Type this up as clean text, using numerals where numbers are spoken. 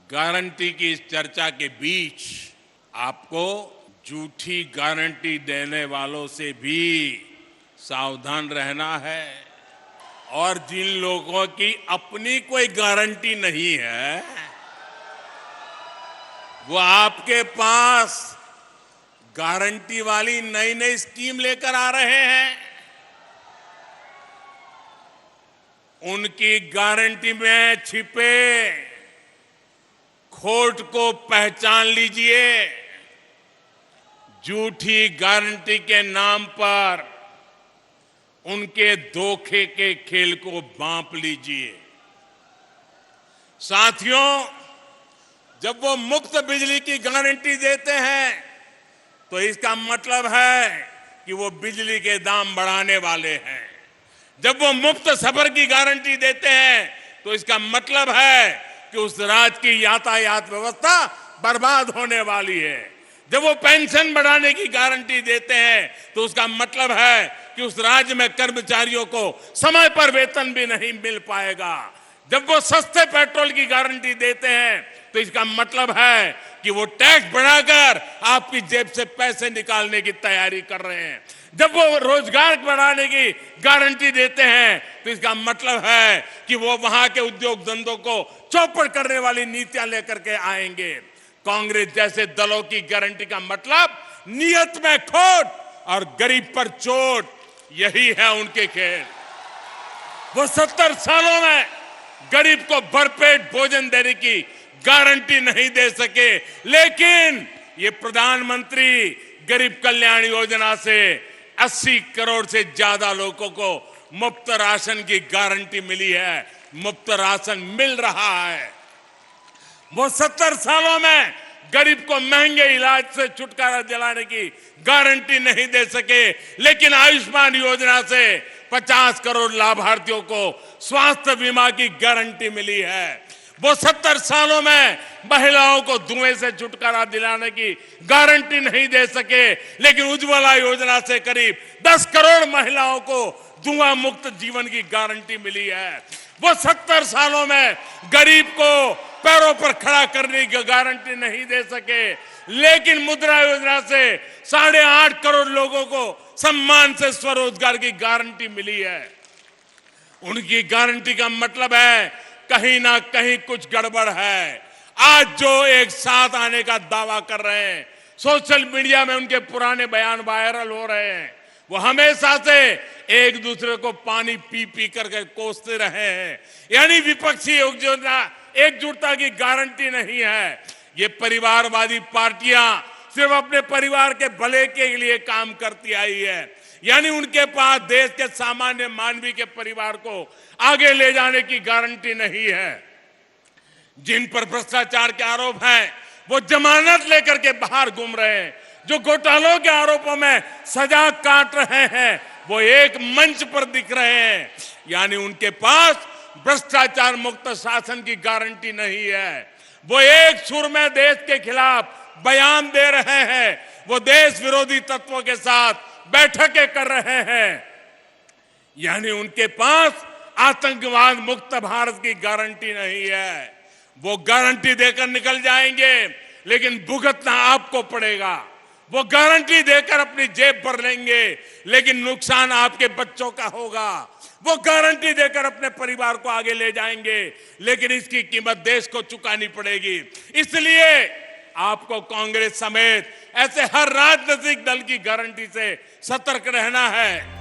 Guarantee की इस चर्चा के बीच आपको झूठी गारंटी देने वालों से भी सावधान रहना है और जिन लोगों की अपनी कोई गारंटी नहीं है वो आपके पास गारंटी वाली नई नई स्कीम लेकर आ रहे हैं। उनकी गारंटी में छिपे खोट को पहचान लीजिए। झूठी गारंटी के नाम पर उनके धोखे के खेल को भांप लीजिए। साथियों, जब वो मुफ्त बिजली की गारंटी देते हैं तो इसका मतलब है कि वो बिजली के दाम बढ़ाने वाले हैं। जब वो मुफ्त सफर की गारंटी देते हैं तो इसका मतलब है कि उस राज्य की यातायात व्यवस्था बर्बाद होने वाली है। जब वो पेंशन बढ़ाने की गारंटी देते हैं तो उसका मतलब है कि उस राज्य में कर्मचारियों को समय पर वेतन भी नहीं मिल पाएगा। जब वो सस्ते पेट्रोल की गारंटी देते हैं तो इसका मतलब है कि वो टैक्स बढ़ाकर आपकी जेब से पैसे निकालने की तैयारी कर रहे हैं। जब वो रोजगार बढ़ाने की गारंटी देते हैं तो इसका मतलब है कि वो वहां के उद्योग धंधों को चौपट करने वाली नीतियां लेकर के आएंगे। कांग्रेस जैसे दलों की गारंटी का मतलब नियत में खोट और गरीब पर चोट, यही है उनके खेल। वो 70 सालों में गरीब को भरपेट भोजन देने की गारंटी नहीं दे सके, लेकिन ये प्रधानमंत्री गरीब कल्याण योजना से 80 करोड़ से ज्यादा लोगों को मुफ्त राशन की गारंटी मिली है। मुफ्त राशन मिल रहा है। वो 70 सालों में गरीब को महंगे इलाज से छुटकारा दिलाने की गारंटी नहीं दे सके, लेकिन आयुष्मान योजना से 50 करोड़ लाभार्थियों को स्वास्थ्य बीमा की गारंटी मिली है। वो 70 सालों में महिलाओं को धुएं से छुटकारा दिलाने की गारंटी नहीं दे सके, लेकिन उज्ज्वला योजना से करीब 10 करोड़ महिलाओं को धुआं मुक्त जीवन की गारंटी मिली है। वो 70 सालों में गरीब को पैरों पर खड़ा करने की गारंटी नहीं दे सके, लेकिन मुद्रा योजना से 8.5 करोड़ लोगों को सम्मान से स्वरोजगार की गारंटी मिली है। उनकी गारंटी का मतलब है कहीं ना कहीं कुछ गड़बड़ है। आज जो एक साथ आने का दावा कर रहे हैं, सोशल मीडिया में उनके पुराने बयान वायरल हो रहे हैं। वो हमेशा से एक दूसरे को पानी पी पी करके कोसते रहे हैं। यानी विपक्षी एकजुटता की गारंटी नहीं है। ये परिवारवादी पार्टियां सिर्फ अपने परिवार के भले के लिए काम करती आई है। यानी उनके पास देश के सामान्य मानवी के परिवार को आगे ले जाने की गारंटी नहीं है। जिन पर भ्रष्टाचार के आरोप हैं वो जमानत लेकर के बाहर घूम रहे हैं। जो घोटालों के आरोपों में सजा काट रहे हैं वो एक मंच पर दिख रहे हैं। यानी उनके पास भ्रष्टाचार मुक्त शासन की गारंटी नहीं है। वो एक सुर में देश के खिलाफ बयान दे रहे हैं। वो देश विरोधी तत्वों के साथ बैठकें कर रहे हैं। यानी उनके पास आतंकवाद मुक्त भारत की गारंटी नहीं है। वो गारंटी देकर निकल जाएंगे, लेकिन भुगतना आपको पड़ेगा। वो गारंटी देकर अपनी जेब भर लेंगे, लेकिन नुकसान आपके बच्चों का होगा। वो गारंटी देकर अपने परिवार को आगे ले जाएंगे, लेकिन इसकी कीमत देश को चुकानी पड़ेगी। इसलिए आपको कांग्रेस समेत ऐसे हर राजनीतिक दल की गारंटी से सतर्क रहना है।